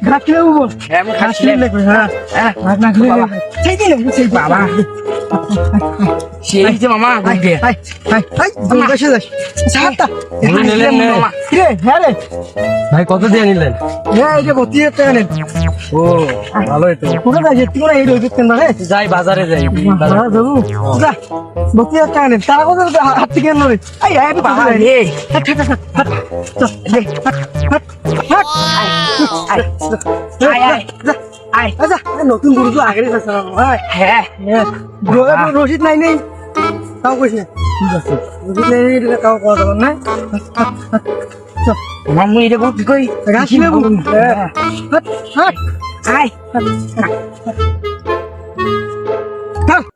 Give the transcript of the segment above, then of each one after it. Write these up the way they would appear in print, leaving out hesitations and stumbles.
ঘাট খেলে বল ঘাট খেলে লাগবে হ্যাঁ ঘাট না খেলে সেই দিন সেই বাবা সেই যে মামা দেখে হাই হাই হাই তুমি বসে যাস সাতটা নিলেন না মামা রে হ্যাঁ রে ভাই কত দিয়ে নিলেন? হ্যাঁ এই যে 32,000 টাকা নেন ও ভালোই তো। কোথা যাই তুই কোন এই রইতে কেন রে যাই বাজারে যাই। বাবা বাবু যা 32,000 টাকা নেন তারা কত হাত থেকে নেন রে আই আই বাবা বাবা রে হাট হাট হাট চল লে হাট হাট হাট আয় আয় আয় আচ্ছা নতুন গরু তো আগেই আছে না ভাই হ্যাঁ রশিদ নাই নেই তাও কইস না ঠিক আছে রশিদ নাই নেই এটা তাও কথা বল না মামু এটা কি কই গাছি নেবো হাট হাট আয় হাট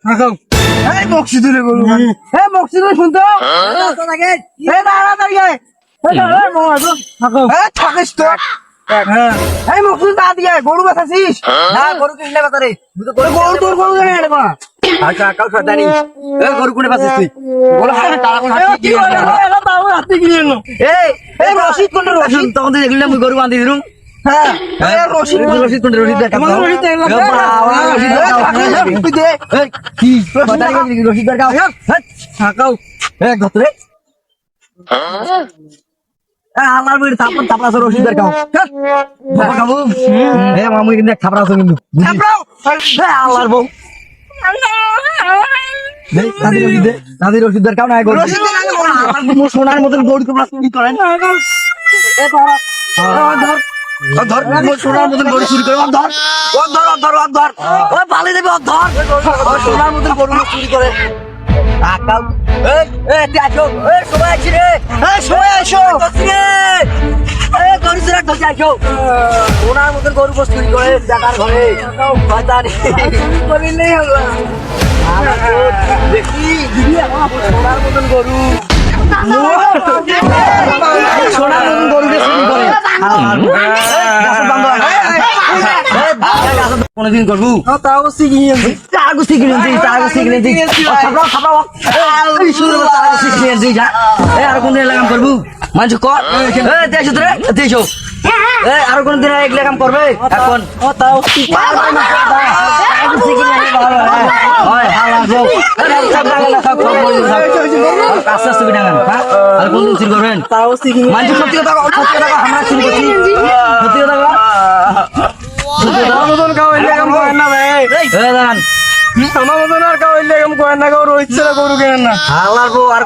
হাগাও এই মকসিদুলে গরু এই মকসিদুলে শুনতো এই দাঁড়া দাঁড়িয়ে এই দাঁড়া মামা তো হাগাও এই থাকিস তো হ্যাঁ এই মকসিদ দা দিয়ে গরু বাঁচাছিস না গরু কিনলে বাতারে গরু তোর গরু জানে না মা আচ্ছা কাল সদানি এ গরু কোনে পাছিস তুই বলো হাতে তালা কোন হাতে কি এলা বাবু হাতে গিয়ে নো এই এই রশিদ কোন রশিদ তখন তুই দেখলি আমি গরু বাঁধি দিলুম হ্যাঁ এই রশিদ রশিদ কোন রশিদ দেখ আমার রশিদ দেখ না তুই দে কি বাতারে রশিদ দেখ হাগাও এক ধরে আমার বই তাপন তাপরা রশিদ দেখ বাবা কাবু এ মামু কিন্তু থাপরা আছে কিন্তু থাপড়াও আল্লাহর বউ দাদি রশিদ দেখ না গরু রশিদ দেখ আমার সোনার মতন গরু তোমরা চুরি করেন এ ধর ধর মোর সোনার মতন গরু চুরি করে ধর ধর ও পালে দেবে ধর সোনার মতন গরু চুরি করে আকাল এই তুই আসো এই সবাই আসি রে এই সবাই আসো এই গরু চুরি ধরতে আসো সোনার মতন গরু চুরি করে জাগার ঘরে শয়তানি করিলেই হলো দেখি দিদি আমার সোনার মতন গরু সোনার মতন গরুকে চুরি করে কোনদিন করবো তাও শিখিয়েছি তারগুস্তি কিনে আর কোন লাগাম করবো মানুষ কর দেশো আর কোন দিন এক লাগাম করবে এখন তাও আস্তে আস্তে ডাঙান আর কোন দিন চুরি করবেন তাও শিখিয়ে মানুষ সত্যি কথা আমরা চুরি করছি সত্যি কথা আমার মতন কাউ এলে এরকম করেন না ভাই দাঁড়ান আমার মতন আর কাউ এলে এরকম করেন না কাউ রোহিত ছেলে গরু কেনেন না আল্লাহর বউ আর